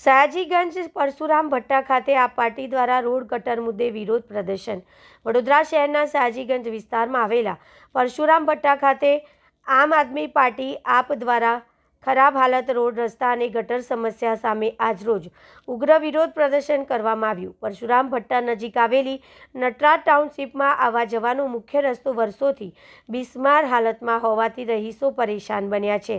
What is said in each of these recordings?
સયાજીગંજ પરશુરામ ભટ્ટા ખાતે આપ પાર્ટી દ્વારા રોડ ગટર મુદ્દે વિરોધ પ્રદર્શન। વડોદરા શહેરના સયાજીગંજ વિસ્તારમાં આવેલા પરશુરામ ભટ્ટા ખાતે આમ આદમી પાર્ટી આપ દ્વારા ખરાબ હાલત રોડ રસ્તા અને ગટર સમસ્યા સામે આજરોજ ઉગ્ર વિરોધ પ્રદર્શન કરવામાં આવ્યું। પરશુરામ ભટ્ટા નજીક આવેલી નટરાજ ટાઉનશીપમાં આવવા જવાનો મુખ્ય રસ્તો વર્ષોથી બિસ્માર હાલતમાં હોવાથી રહીશો પરેશાન બન્યા છે।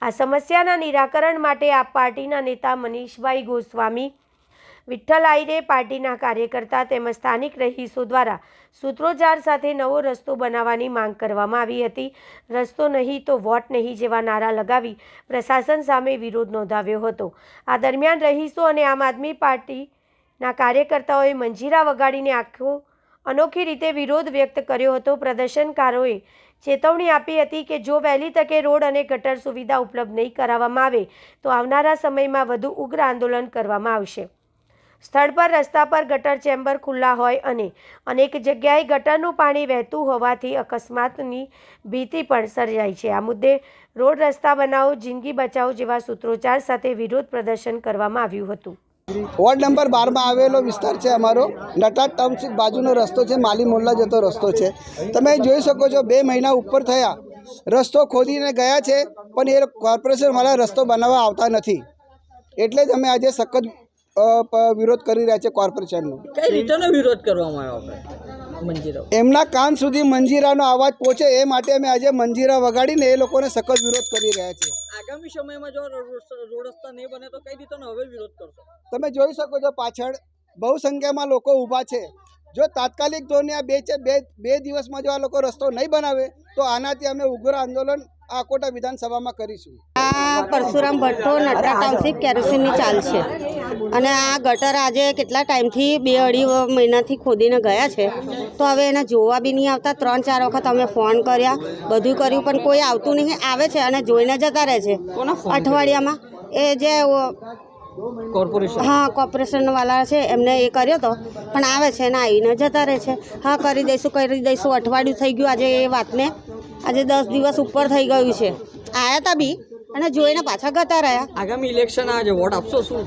આ સમસ્યાના નિરાકરણ માટે આપ પાર્ટીના નેતા મનીષભાઈ ગોસ્વામી, વિઠ્ઠલ આહિરે, પાર્ટીના કાર્યકર્તા તેમજ સ્થાનિક રહીશો દ્વારા સૂત્રોચ્ચાર સાથે નવો રસ્તો બનાવવાની માંગ કરવામાં આવી હતી। રસ્તો નહીં તો વોટ નહીં જેવા નારા લગાવી પ્રશાસન સામે વિરોધ નોંધાવ્યો હતો। આ દરમિયાન રહીશો અને આમ આદમી પાર્ટીના કાર્યકર્તાઓએ મંજીરા વગાડીને અનોખી રીતે વિરોધ વ્યક્ત કર્યો હતો। પ્રદર્શનકારોએ ચેતવણી આપી હતી કે જો વહેલી તકે રોડ અને ગટર સુવિધા ઉપલબ્ધ નહીં કરાવવામાં આવે તો આવનારા સમયમાં વધુ ઉગ્ર આંદોલન કરવામાં આવશે। સ્થળ પર રસ્તા પર ગટર ચેમ્બર ખુલ્લા હોય અને અનેક જગ્યાએ ગટરનું પાણી વહેતું હોવાથી અકસ્માતની ભીતિ પણ સર્જાઈ છે। આ મુદ્દે રોડ રસ્તા બનાવો, જિંદગી બચાવો જેવા સૂત્રોચ્ચાર સાથે વિરોધ પ્રદર્શન કરવામાં આવ્યું હતું। વોર્ડ નંબર 12 માં આવેલો વિસ્તાર છે અમારો। નટરાજ ટાઉનશીપ બાજુનો રસ્તો છે, માલી મોલ્લા જતો રસ્તો છે। તમે જોઈ શકો છો 2 મહિના ઉપર થયા રસ્તો ખોદીને ગયા છે, પણ એ કોર્પોરેશનવાળા રસ્તો બનાવવા આવતા નથી। એટલે જ અમે આજે સખત વિરોધ કરી રહ્યા છે કોર્પોરેશનનો। કઈ રીતનો વિરોધ કરવામાં આવ્યો? મંજીરા એમના કાન સુધી મંજીરાનો અવાજ પહોંચે એ માટે અમે આજે મંજીરા વગાડીને એ લોકોને સખત વિરોધ કરી રહ્યા છીએ। આગામી સમયમાં જો રોડ રસ્તા નહીં બને તો કઈ રીતનો હવે વિરોધ કરશો? તમે જોઈ શકો છો પાછળ બહુ સંખ્યામાં લોકો ઊભા છે। જો તાત્કાલિક ધોરણે બે દિવસમાં જો આ લોકો રસ્તો નહીં બનાવે તો આનાથી અમે ઉગ્ર આંદોલન આકોટા વિધાનસભામાં કરીશું। આ પરશુરામ ભટ્ટો નટરાજ ટાઉનશીપ કેરોસીનની ચાલ છે અને આ ગટર આજે કેટલા ટાઈમથી 2-2.5 મહિનાથી ખોદીને ગયા છે, તો હવે એને જોવા બી નહીં આવતા। 3-4 વખત અમે ફોન કર્યા, બધું કર્યું, પણ કોઈ આવતું નહીં। આવે છે અને જોઈને જતા રહે છે અઠવાડિયામાં। એ જે કોર્પોરેશન વાળા છે એમને એ કર્યો તો, પણ આવે છે ને આવીને જતા રહે છે। હા, કરી દઈશું, અઠવાડિયું થઈ ગયું આજે એ વાતને। આજે 10 દિવસ ઉપર થઈ ગયું છે। આવ્યા હતા બી અને જોઈને પાછા જતા રહ્યા। આગામી ઇલેક્શન આજે વોટ આપશો? શું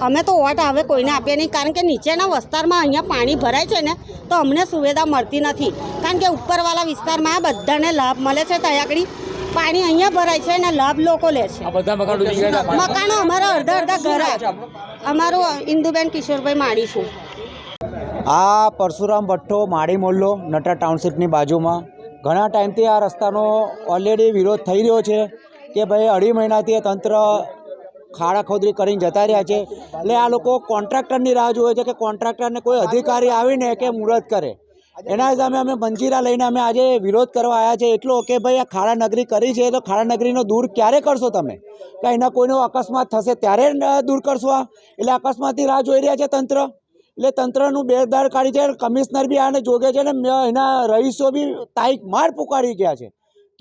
અમે તો વોટ હવે કોઈને આપીએ નહીં, કારણ કે નીચેના વિસ્તારમાં અહીંયા પાણી ભરાય છે ને તો અમને સુવિધા મળતી નથી। કારણ કે ઉપરવાળા વિસ્તારમાં બધાને લાભ મળે છે, ત્યાં આગળ પાણી અહીંયા ભરાય છે અને લાભ લોકો લે છે। મકાનો અમારા અડધા ઘર। અમારું ઇન્દુબેન કિશોરભાઈ માળી છું। આ પરશુરામ ભટ્ટો માળી મોલ્લો નટરાજ ટાઉનશીપની બાજુમાં ઘણા ટાઈમથી આ રસ્તાનો ઓલરેડી વિરોધ થઈ રહ્યો છે કે ભાઈ 2.5 મહિનાથી તંત્ર ખાડા ખોદરી કરીને જતા રહ્યા છે। એટલે આ લોકો કોન્ટ્રાક્ટરની રાહ જુએ છે કે કોન્ટ્રાક્ટરને કોઈ અધિકારી આવીને કે મુહૂર્ત કરે। એના સામે અમે મંજીરા લઈને અમે આજે વિરોધ કરવા આવ્યા છે એટલો કે ભાઈ આ ખાડા નગરી કરી છે તો ખાડા નગરીનો દૂર ક્યારે કરશો તમે? કે એના કોઈનો અકસ્માત થશે ત્યારે દૂર કરશો? એટલે અકસ્માતની રાહ જોઈ રહ્યા છે તંત્ર। એટલે તંત્રનું બેદાર કાઢી છે। કમિશનર બી આને જોગે છે ને એના રહીશો બી તારીખ માર પુકારી ગયા છે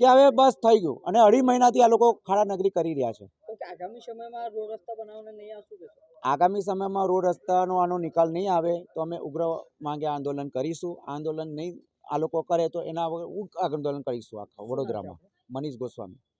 કે હવે બસ થઈ ગયું, અને 2.5 મહિનાથી આ લોકો ખાડા નગરી કરી રહ્યા છે। આગામી સમયમાં રોડ રસ્તા બનાવવાને નહીં આવશું? આગામી સમયમાં રોડ રસ્તાનો આનો નિકાલ નહીં આવે તો અમે ઉગ્ર માંગે આંદોલન કરીશું। આંદોલન નહીં આ લોકો કરે તો એના આંદોલન કરીશું આખા વડોદરામાં। મનીષ ગોસ્વામી।